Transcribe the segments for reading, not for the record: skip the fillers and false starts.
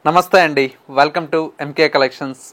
నమస్తే అండి, welcome to MK collections.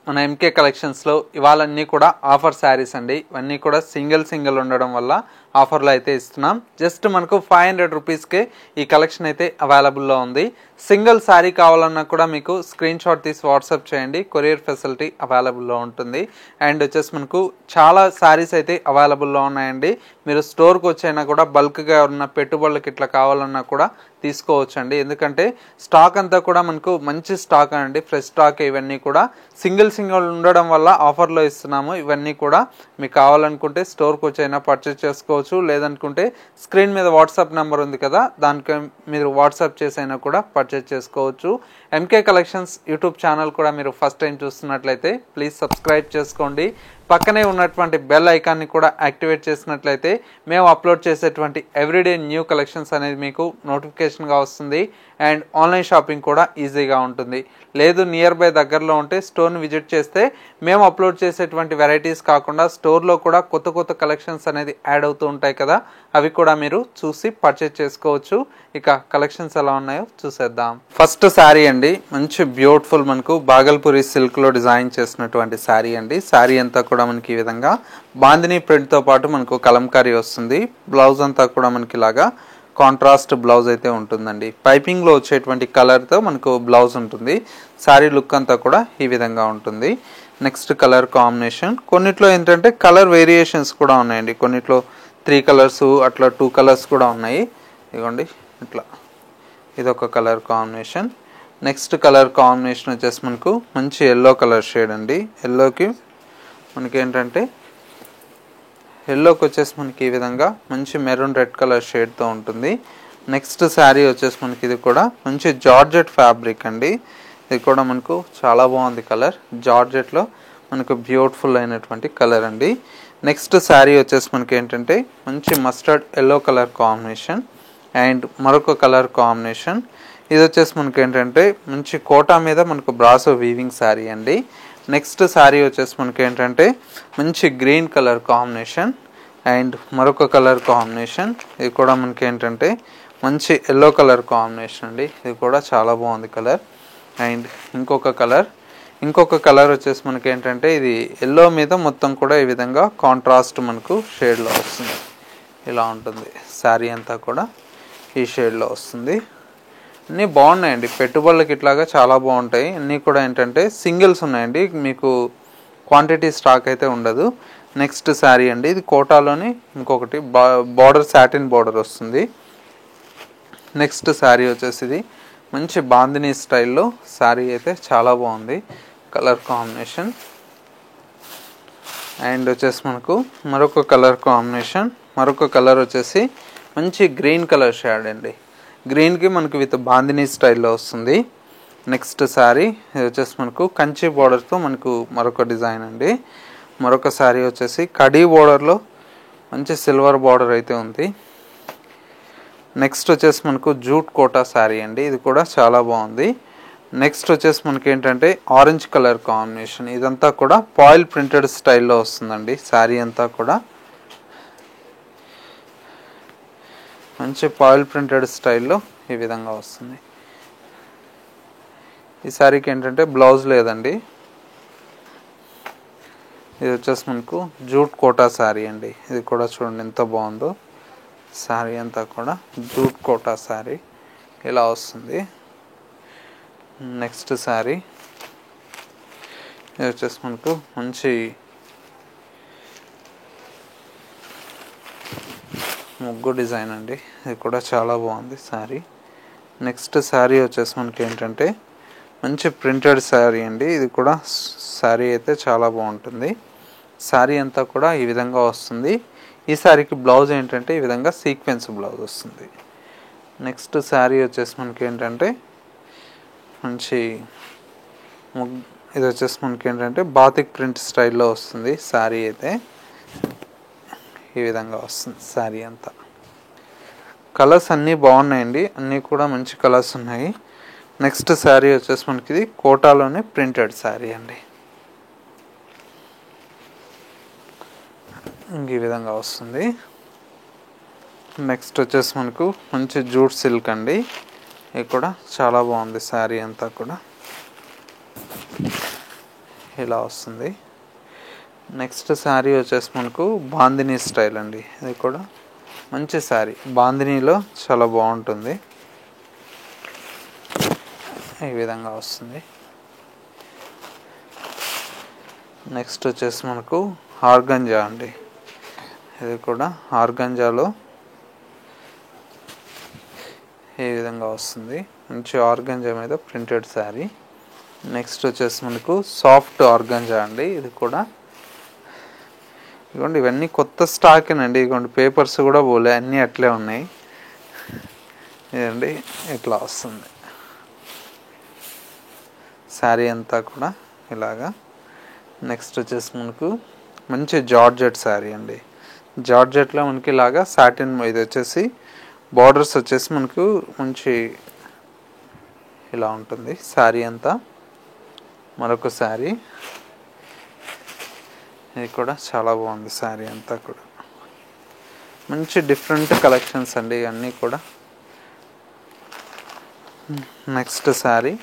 మన ఎంకే కలెక్షన్స్లో ఇవాళన్నీ కూడా ఆఫర్ శారీస్ అండి. ఇవన్నీ కూడా సింగిల్ ఉండడం వల్ల ఆఫర్లో అయితే ఇస్తున్నాం. జస్ట్ మనకు 500 రూపీస్కే ఈ కలెక్షన్ అయితే అవైలబుల్లో ఉంది. సింగిల్ శారీ కావాలన్నా కూడా మీకు స్క్రీన్ షాట్ తీసి వాట్సాప్ చేయండి, కొరియర్ ఫెసిలిటీ అవైలబుల్లో ఉంటుంది. అండ్ వచ్చేసి మనకు చాలా శారీస్ అయితే అవైలబుల్లో ఉన్నాయండి. మీరు స్టోర్కి వచ్చైనా కూడా బల్క్గా ఉన్న పెట్టుబడులకి ఇట్లా కావాలన్నా కూడా తీసుకోవచ్చు అండి. ఎందుకంటే స్టాక్ అంతా కూడా మనకు మంచి స్టాక్ అండి, ఫ్రెష్ స్టాక్. ఇవన్నీ కూడా సింగిల్ ఉండడం వల్ల ఆఫర్లో ఇస్తున్నాము. ఇవన్నీ కూడా మీకు కావాలనుకుంటే స్టోర్కి వచ్చైనా పర్చేస్ చేసుకోవచ్చు, లేదనుకుంటే స్క్రీన్ మీద వాట్సాప్ నెంబర్ ఉంది కదా, దానికి మీరు వాట్సాప్ చేసైనా కూడా పర్చేస్ చేసుకోవచ్చు. ఎంకే కలెక్షన్స్ యూట్యూబ్ ఛానల్ కూడా మీరు ఫస్ట్ టైం చూస్తున్నట్లయితే ప్లీజ్ సబ్స్క్రైబ్ చేసుకోండి. పక్కనే ఉన్నటువంటి బెల్ ఐకాన్ని కూడా యాక్టివేట్ చేసినట్లయితే మేము అప్లోడ్ చేసేటువంటి ఎవ్రీడే న్యూ కలెక్షన్స్ అనేది మీకు నోటిఫికేషన్గా వస్తుంది. అండ్ ఆన్లైన్ షాపింగ్ కూడా ఈజీగా ఉంటుంది. లేదు నియర్ బై దగ్గరలో ఉంటే స్టోర్ని విజిట్ చేస్తే మేము అప్లోడ్ చేసేటువంటి వెరైటీస్ కాకుండా స్టోర్లో కూడా కొత్త కలెక్షన్స్ అనేది యాడ్ అవుతూ ఉంటాయి కదా, అవి కూడా మీరు చూసి పర్చేజ్ చేసుకోవచ్చు. ఇక కలెక్షన్స్ ఎలా ఉన్నాయో చూసేద్దాం. ఫస్ట్ శారీ అండి, మంచి బ్యూటిఫుల్ మనకు బాగల్పూరి సిల్క్లో డిజైన్ చేసినటువంటి శారీ అండి. శారీ అంతా కూడా మనకి ఈ విధంగా బాందిని ప్రింట్తో పాటు మనకు కలంకారీ వస్తుంది. బ్లౌజ్ అంతా కూడా మనకి ఇలాగా కాంట్రాస్ట్ బ్లౌజ్ అయితే ఉంటుందండి. పైపింగ్లో వచ్చేటువంటి కలర్తో మనకు బ్లౌజ్ ఉంటుంది. శారీ లుక్ అంతా కూడా ఈ విధంగా ఉంటుంది. నెక్స్ట్ కలర్ కాంబినేషన్, కొన్నిట్లో ఏంటంటే కలర్ వేరియేషన్స్ కూడా ఉన్నాయండి. కొన్నిట్లో 3 కలర్స్ అట్లా 2 కలర్స్ కూడా ఉన్నాయి. ఇదిగోండి ఇట్లా ఇదొక colour combination. Next colour combination వచ్చేసి మనకు మంచి ఎల్లో కలర్ షేడ్ అండి. ఎల్లోకి మనకి ఏంటంటే ఎల్లోకి వచ్చేసి మనకి ఈ విధంగా మంచి మెరూన్ రెడ్ కలర్ షేడ్తో ఉంటుంది. నెక్స్ట్ శారీ వచ్చేసి మనకి ఇది కూడా మంచి జార్జెట్ ఫ్యాబ్రిక్ అండి. ఇది కూడా మనకు చాలా బాగుంది కలర్. జార్జెట్లో మనకు బ్యూటిఫుల్ అయినటువంటి కలర్ అండి. నెక్స్ట్ శారీ వచ్చేసి మనకి ఏంటంటే మంచి mustard yellow colour combination and మరొక కలర్ కాంబినేషన్. ఇది వచ్చేసి మనకి ఏంటంటే మంచి కోటా మీద మనకు బ్రాసో వీవింగ్ శారీ అండి. నెక్స్ట్ శారీ వచ్చేసి మనకి ఏంటంటే మంచి గ్రీన్ కలర్ కాంబినేషన్ అండ్ మరొక కలర్ కాంబినేషన్. ఇది కూడా మనకి ఏంటంటే మంచి ఎల్లో కలర్ కాంబినేషన్ అండి. ఇది కూడా చాలా బాగుంది కలర్. అండ్ ఇంకొక కలర్ వచ్చేసి మనకి ఏంటంటే ఇది ఎల్లో మీద మొత్తం కూడా ఈ విధంగా కాంట్రాస్ట్ మనకు షేడ్లో వస్తుంది. ఇలా ఉంటుంది శారీ అంతా కూడా ఈ షేడ్లో వస్తుంది. అన్నీ బాగున్నాయండి, పెట్టుబడులకి ఇట్లాగా చాలా బాగుంటాయి. అన్నీ కూడా ఏంటంటే సింగిల్స్ ఉన్నాయండి, మీకు క్వాంటిటీ స్టాక్ అయితే ఉండదు. నెక్స్ట్ శారీ అండి, ఇది కోటాలోని ఇంకొకటి బార్డర్ సాటిన్ బార్డర్ వస్తుంది. నెక్స్ట్ శారీ వచ్చేసి ఇది మంచి బాందిని స్టైల్లో శారీ అయితే చాలా బాగుంది కలర్ కాంబినేషన్. అండ్ వచ్చేసి మనకు మరొక కలర్ కాంబినేషన్, మరొక కలర్ వచ్చేసి మంచి గ్రీన్ కలర్ షేడ్ అండి. గ్రీన్కి మనకు విత్ బాందిని స్టైల్లో వస్తుంది. నెక్స్ట్ శారీ ఇది వచ్చేసి మనకు కంచి బార్డర్తో మనకు మరొక డిజైన్ అండి. మరొక శారీ వచ్చేసి కడీ బార్డర్లో మంచి సిల్వర్ బార్డర్ అయితే ఉంది. నెక్స్ట్ వచ్చేసి మనకు జూట్ కోటా శారీ అండి. ఇది కూడా చాలా బాగుంది. నెక్స్ట్ వచ్చేసి మనకి ఏంటంటే ఆరెంజ్ కలర్ కాంబినేషన్. ఇదంతా కూడా పాయిల్ ప్రింటెడ్ స్టైల్లో వస్తుందండి. శారీ అంతా కూడా మంచి పాయిల్ ప్రింటెడ్ స్టైల్లో ఈ విధంగా వస్తుంది. ఈ శారీకి ఏంటంటే బ్లౌజ్ లేదండి. ఇది వచ్చేసి మనకు జూట్ కోటా శారీ అండి. ఇది కూడా చూడండి ఎంత బాగుందో. శారీ అంతా కూడా జూట్ కోటా శారీ ఇలా వస్తుంది. నెక్స్ట్ శారీ ఇది వచ్చేసి మనకు మంచి ముగ్గు డిజైన్ అండి. ఇది కూడా చాలా బాగుంది శారీ. నెక్స్ట్ శారీ వచ్చేసి మనకి ఏంటంటే మంచి ప్రింటెడ్ శారీ అండి. ఇది కూడా శారీ అయితే చాలా బాగుంటుంది. శారీ అంతా కూడా ఈ విధంగా వస్తుంది. ఈ శారీకి బ్లౌజ్ ఏంటంటే ఈ విధంగా సీక్వెన్స్ బ్లౌజ్ వస్తుంది. నెక్స్ట్ శారీ వచ్చేసి మనకి ఏంటంటే మంచి ఇది వచ్చేసి మనకి ఏంటంటే బాతిక్ ప్రింట్ స్టైల్లో వస్తుంది. శారీ అయితే ఈ విధంగా వస్తుంది. శారీ అంతా కలర్స్ అన్నీ బాగున్నాయండి, అన్నీ కూడా మంచి కలర్స్ ఉన్నాయి. నెక్స్ట్ శారీ వచ్చేసి మనకి ఇది కోటాలోనే ప్రింటెడ్ శారీ అండి. ఈ విధంగా వస్తుంది. నెక్స్ట్ వచ్చేసి మనకు మంచి జూట్ సిల్క్ అండి. ఇది కూడా చాలా బాగుంది. శారీ అంతా కూడా ఇలా వస్తుంది. నెక్స్ట్ శారీ వచ్చేసి మనకు బాందినీ స్టైల్ అండి. ఇది కూడా మంచి శారీ, బాందినీలో చాలా బాగుంటుంది. ఈ విధంగా వస్తుంది. నెక్స్ట్ వచ్చేసి మనకు ఆర్గంజా అండి. ఇది కూడా ఆర్గంజాలో ఈ విధంగా వస్తుంది. మంచి ఆర్గంజా మీద ప్రింటెడ్ శారీ. నెక్స్ట్ వచ్చేసి మనకు సాఫ్ట్ ఆర్గంజా అండి. ఇది కూడా ఇదిగోండి, ఇవన్నీ కొత్త స్టాకేనండి. ఇదిగోండి, పేపర్స్ కూడా పోలే, అన్నీ అట్లే ఉన్నాయి. ఇదండి ఇట్లా వస్తుంది శారీ అంతా కూడా ఇలాగా. నెక్స్ట్ వచ్చేసి మనకు మంచి జార్జెట్ శారీ అండి. జార్జెట్లో మనకి ఇలాగా సాటిన్, ఇది వచ్చేసి బార్డర్స్ వచ్చేసి మనకు మంచి ఇలా ఉంటుంది శారీ అంతా. మరొక శారీ, ఇది కూడా చాలా బాగుంది. శారీ అంతా కూడా మంచి డిఫరెంట్ కలెక్షన్స్ అండి ఇవన్నీ కూడా. నెక్స్ట్ శారీ,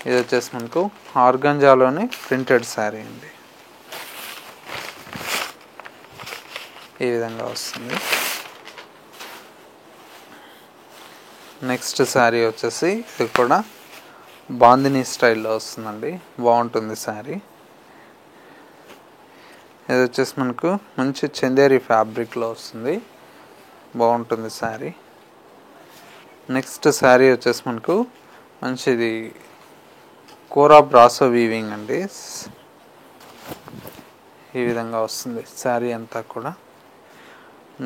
ఇది వచ్చేసి మనకు ఆర్గంజాలోనే ప్రింటెడ్ శారీ అండి. ఈ విధంగా వస్తుంది. నెక్స్ట్ శారీ వచ్చేసి ఇది కూడా బాందినీ స్టైల్లో వస్తుందండి. బాగుంటుంది శారీ. ఇది వచ్చేసి మనకు మంచి చందేరి ఫ్యాబ్రిక్లో వస్తుంది. బాగుంటుంది శారీ. నెక్స్ట్ శారీ వచ్చేసి మనకు మంచిది కోరా బ్రాసో వీవింగ్ అండి. ఈ విధంగా వస్తుంది శారీ అంతా కూడా.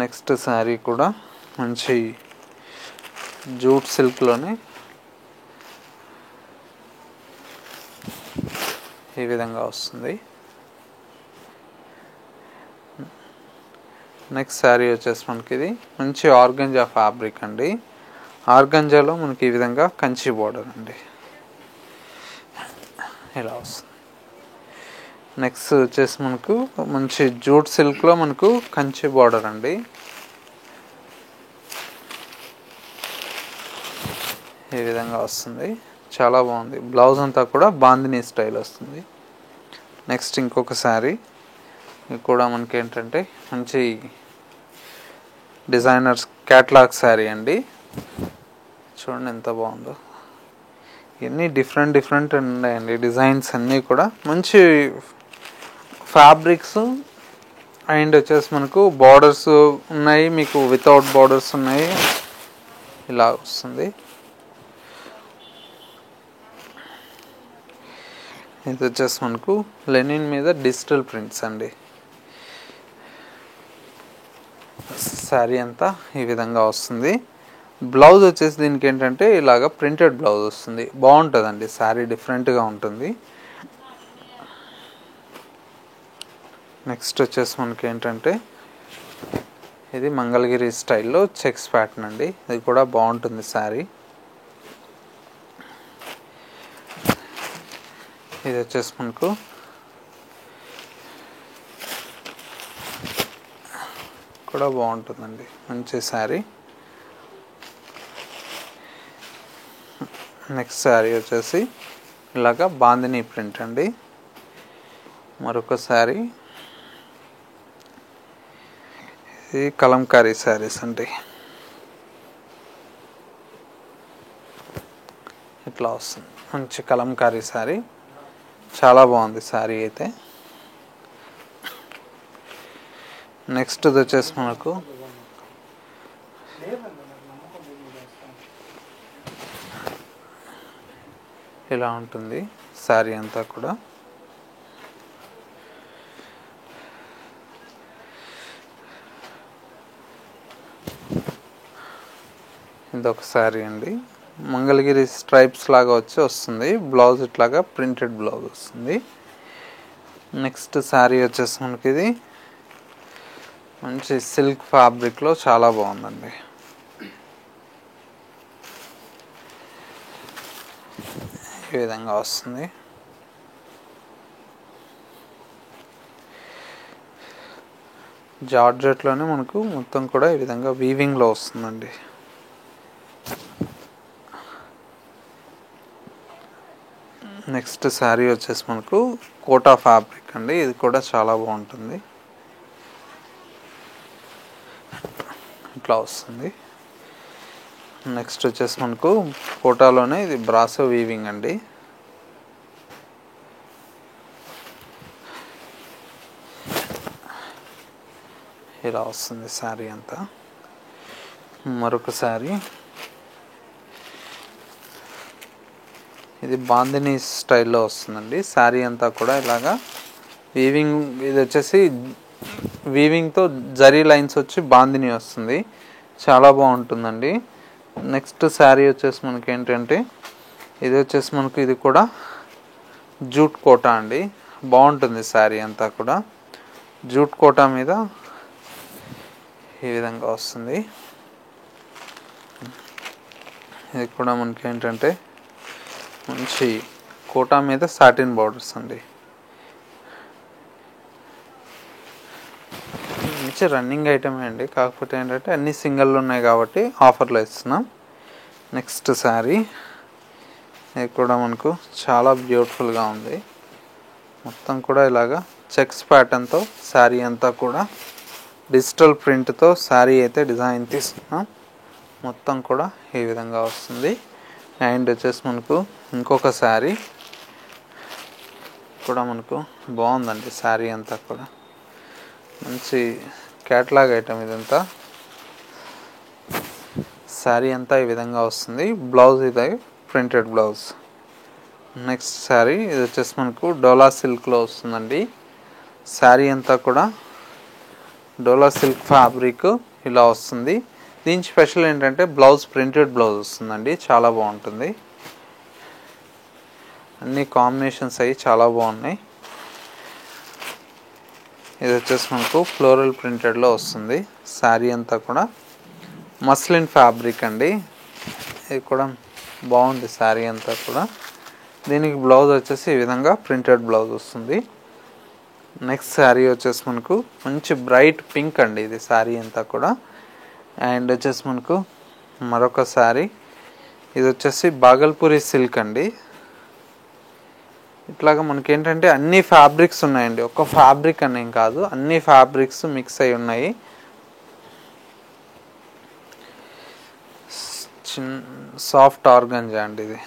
నెక్స్ట్ శారీ కూడా మంచి జూట్ సిల్క్లోనే ఈ విధంగా వస్తుంది. నెక్స్ట్ శారీ వచ్చేసి మనకి ఇది మంచి ఆర్గంజా ఫ్యాబ్రిక్ అండి. ఆర్గంజాలో మనకి ఈ విధంగా కంచి బోర్డర్ అండి. ఇలా వస్తుంది. నెక్స్ట్ వచ్చేసి మనకు మంచి జూట్ సిల్క్లో మనకు కంచి బోర్డర్ అండి. ఈ విధంగా వస్తుంది. చాలా బాగుంది. బ్లౌజ్ అంతా కూడా బాందినీ స్టైల్ వస్తుంది. నెక్స్ట్ ఇంకొక శారీ, ఇది కూడా మనకి ఏంటంటే మంచి డిజైనర్స్ క్యాట్లాగ్ శారీ అండి. చూడండి ఎంత బాగుందో. ఇవన్నీ డిఫరెంట్ ఉన్నాయండి. డిజైన్స్ అన్నీ కూడా మంచి ఫ్యాబ్రిక్స్ అండ్ వచ్చేసి మనకు బార్డర్స్ ఉన్నాయి, మీకు వితౌట్ బార్డర్స్ ఉన్నాయి. ఇలా వస్తుంది. ఇది వచ్చేసి మనకు లెనిన్ మీద డిజిటల్ ప్రింట్స్ అండి. శారీ అంతా ఈ విధంగా వస్తుంది. బ్లౌజ్ వచ్చేసి దీనికి ఏంటంటే ఇలాగ ప్రింటెడ్ బ్లౌజ్ వస్తుంది. బాగుంటుందండి శారీ, డిఫరెంట్గా ఉంటుంది. నెక్స్ట్ వచ్చేసి మనకి ఏంటంటే ఇది మంగళగిరి స్టైల్లో చెక్స్ ప్యాటర్న్ అండి. ఇది కూడా బాగుంటుంది శారీ. ఇది వచ్చేసి మనకు కూడా బాగుంటుందండి, మంచి శారీ. నెక్స్ట్ శారీ వచ్చేసి ఇలాగా బాందినీ ప్రింట్ అండి. మరొక శారీ, ఇది కలంకారీ శారీస్ అండి. ఇట్లా వస్తుంది మంచి కలంకారీ శారీ. చాలా బాగుంది శారీ అయితే. నెక్స్ట్ వచ్చేసి మనకు ఇలా ఉంటుంది శారీ అంతా కూడా. ఇదొక శారీ అండి. మంగళగిరి స్ట్రైప్స్ లాగా వస్తుంది. బ్లౌజ్ ఇట్లాగా ప్రింటెడ్ బ్లౌజ్ వస్తుంది. నెక్స్ట్ శారీ వచ్చేసి మనకి ఇది మంచి సిల్క్ ఫ్యాబ్రిక్లో చాలా బాగుందండి. ఈ విధంగా వస్తుంది. జార్జెట్లోనే మనకు మొత్తం కూడా ఈ విధంగా వీవింగ్లో వస్తుందండి. నెక్స్ట్ శారీ వచ్చేసి మనకు కోటా ఫ్యాబ్రిక్ అండి. ఇది కూడా చాలా బాగుంటుంది. ఇట్లా వస్తుంది. నెక్స్ట్ వచ్చేసి మనకు కోటాలోనే ఇది బ్రాసో వీవింగ్ అండి. ఇలా వస్తుంది శారీ అంతా. మరొక శారీ ఇది బాందిని స్టైల్లో వస్తుందండి. శారీ అంతా కూడా ఇలాగా వీవింగ్, ఇది వచ్చేసి వీవింగ్తో జరీ లైన్స్ వచ్చి బాందిని వస్తుంది. చాలా బాగుంటుందండి. నెక్స్ట్ శారీ వచ్చేసి మనకి ఏంటంటే ఇది వచ్చేసి మనకు ఇది కూడా జూట్ కోటా అండి. బాగుంటుంది శారీ అంతా కూడా. జూట్ కోటా మీద ఈ విధంగా వస్తుంది. ఇది కూడా మనకి ఏంటంటే మంచి కోటా మీద సాటిన్ బార్డర్స్ అండి. మంచి రన్నింగ్ ఐటమే అండి. కాకపోతే ఏంటంటే అన్ని సింగిల్ ఉన్నాయి కాబట్టి ఆఫర్లో ఇస్తున్నాం. నెక్స్ట్ శారీ ఇది కూడా మనకు చాలా బ్యూటిఫుల్గా ఉంది. మొత్తం కూడా ఇలాగా చెక్స్ ప్యాటర్న్తో శారీ అంతా కూడా డిజిటల్ ప్రింట్తో శారీ అయితే డిజైన్ తీసుకున్నాం. మొత్తం కూడా ఈ విధంగా వస్తుంది. అండ్ వచ్చేసి మనకు ఇంకొక శారీ కూడా మనకు బాగుందండి. శారీ అంతా కూడా మంచి క్యాటలాగ్ ఐటమ్ ఇదంతా. శారీ అంతా ఈ విధంగా వస్తుంది. బ్లౌజ్ ఇది ప్రింటెడ్ బ్లౌజ్. నెక్స్ట్ శారీ ఇది వచ్చేసి మనకు డోలా సిల్క్లో వస్తుందండి. శారీ అంతా కూడా డోలా సిల్క్ ఫ్యాబ్రిక్ ఇలా వస్తుంది. దీని స్పెషల్ ఏంటంటే బ్లౌజ్ ప్రింటెడ్ బ్లౌజ్ వస్తుందండి. చాలా బాగుంటుంది. అన్ని కాంబినేషన్స్ అవి చాలా బాగున్నాయి. ఇది వచ్చేసి మనకు ఫ్లోరల్ ప్రింటెడ్లో వస్తుంది. శారీ అంతా కూడా మస్లిన్ ఫ్యాబ్రిక్ అండి. ఇది కూడా బాగుంది శారీ అంతా కూడా. దీనికి బ్లౌజ్ వచ్చేసి ఈ విధంగా ప్రింటెడ్ బ్లౌజ్ వస్తుంది. నెక్స్ట్ శారీ వచ్చేసి మనకు మంచి బ్రైట్ పింక్ అండి. ఇది శారీ అంతా కూడా. అండ్ వచ్చేసి మనకు మరొక శారీ ఇది వచ్చేసి బాగల్పూరి సిల్క్ అండి. ఇట్లాగా మనకి ఏంటంటే అన్ని ఫ్యాబ్రిక్స్ ఉన్నాయండి. ఒక్క ఫ్యాబ్రిక్ అనేం కాదు, అన్ని ఫ్యాబ్రిక్స్ మిక్స్ అయి ఉన్నాయి. సాఫ్ట్ ఆర్గంజా అండి. ఇది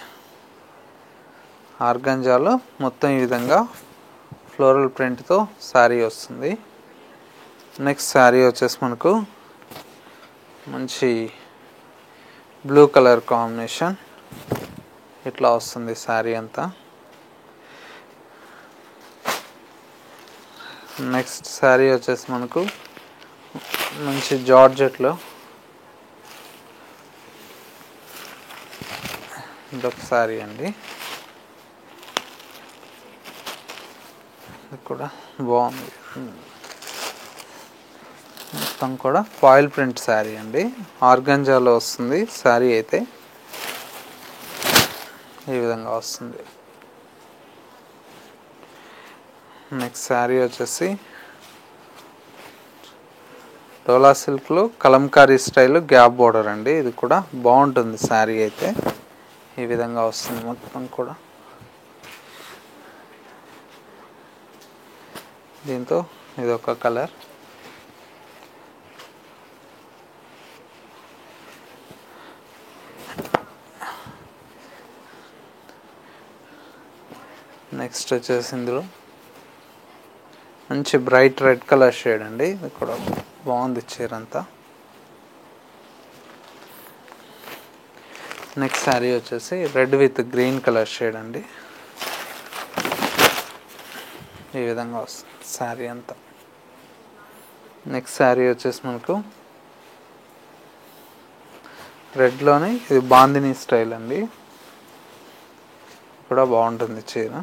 ఆర్గంజాలో మొత్తం ఈ విధంగా ఫ్లోరల్ ప్రింట్తో శారీ వస్తుంది. నెక్స్ట్ శారీ వచ్చేసి మనకు మంచి బ్లూ కలర్ కాంబినేషన్ ఇట్లా వస్తుంది శారీ అంతా. నెక్స్ట్ శారీ వచ్చేసి మనకు మంచి జార్జెట్లో ఇదొక శారీ అండి. ఇది కూడా బాగుంది. మొత్తం కూడా ఫాయిల్ ప్రింట్ శారీ అండి. ఆర్గంజాలో వస్తుంది శారీ అయితే. ఈ విధంగా వస్తుంది. నెక్స్ట్ శారీ వచ్చేసి డోలా సిల్క్లో కలంకారీ స్టైల్ గ్యాప్ బోర్డర్ అండి. ఇది కూడా బాగుంటుంది శారీ అయితే. ఈ విధంగా వస్తుంది మొత్తం కూడా. దీంతో ఇది ఒక కలర్. నెక్స్ట్ వచ్చేసి ఇందులో మంచి బ్రైట్ రెడ్ కలర్ షేడ్ అండి. ఇది కూడా బాగుంది చీర అంతా. నెక్స్ట్ శారీ వచ్చేసి red with green colour shade అండి. ఈ విధంగా వస్తుంది శారీ అంతా. నెక్స్ట్ శారీ వచ్చేసి మనకు రెడ్లోనే ఇది బాందిని స్టైల్ అండి. కూడా బాగుంటుంది చీర.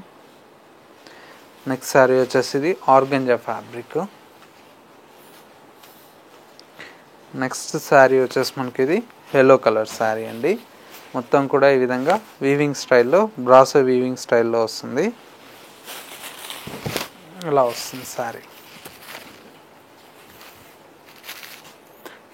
నెక్స్ట్ శారీ వచ్చేసి ఇది ఆర్గంజా ఫ్యాబ్రిక్. నెక్స్ట్ శారీ వచ్చేసి మనకి ఇది ఎల్లో కలర్ శారీ అండి. మొత్తం కూడా ఈ విధంగా వీవింగ్ స్టైల్లో బ్రాసో వీవింగ్ స్టైల్లో వస్తుంది. ఇలా వస్తుంది శారీ.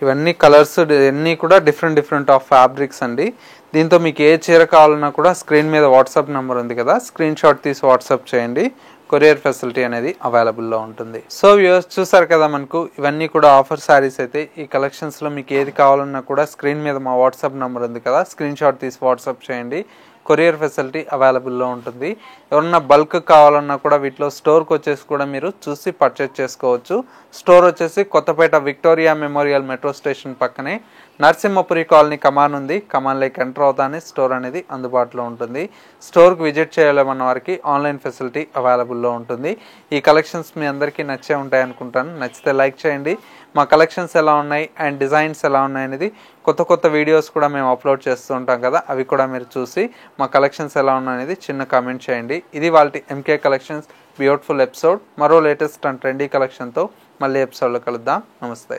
ఇవన్నీ కలర్స్ అన్నీ కూడా డిఫరెంట్ ఆఫ్ ఫ్యాబ్రిక్స్ అండి. దీంతో మీకు ఏ చీర కావాలన్నా కూడా స్క్రీన్ మీద వాట్సాప్ నెంబర్ ఉంది కదా, స్క్రీన్ షాట్ తీసి వాట్సాప్ చేయండి. కొరియర్ ఫెసిలిటీ అనేది అవైలబుల్లో ఉంటుంది. సో వ్యూవర్స్ చూసారు కదా, మనకు ఇవన్నీ కూడా ఆఫర్ శారీస్ అయితే. ఈ కలెక్షన్స్లో మీకు ఏది కావాలన్నా కూడా స్క్రీన్ మీద మా వాట్సాప్ నెంబర్ ఉంది కదా, స్క్రీన్ షాట్ తీసి వాట్సాప్ చేయండి. కొరియర్ ఫెసిలిటీ అవైలబుల్లో ఉంటుంది. ఎవరన్నా బల్క్ కావాలన్నా కూడా వీటిలో స్టోర్కి వచ్చేసి కూడా మీరు చూసి పర్చేజ్ చేసుకోవచ్చు. స్టోర్ వచ్చేసి Kothapet Victoria memorial metro station పక్కనే నరసింహపురి కాలనీ కమాన్ ఉంది. కమాన్లోకి ఎంటర్ అవుతానే స్టోర్ అనేది అందుబాటులో ఉంటుంది. స్టోర్కి విజిట్ చేయాలన్న వారికి ఆన్లైన్ ఫెసిలిటీ అవైలబుల్లో ఉంటుంది. ఈ కలెక్షన్స్ మీ అందరికీ నచ్చే ఉంటాయి అనుకుంటాను. నచ్చితే లైక్ చేయండి. మా కలెక్షన్స్ ఎలా ఉన్నాయి అండ్ డిజైన్స్ ఎలా ఉన్నాయి అనేది కొత్త వీడియోస్ కూడా మేము అప్లోడ్ చేస్తూ ఉంటాం కదా, అవి కూడా మీరు చూసి మా కలెక్షన్స్ ఎలా ఉన్నాయి అనేది చిన్న కామెంట్ చేయండి. ఇది వాళ్ళ ఎంకే కలెక్షన్స్ బ్యూటిఫుల్ ఎపిసోడ్. మరో లేటెస్ట్ అండ్ ట్రెండీ కలెక్షన్తో మళ్ళీ ఎపిసోడ్లో కలుద్దాం. నమస్తే.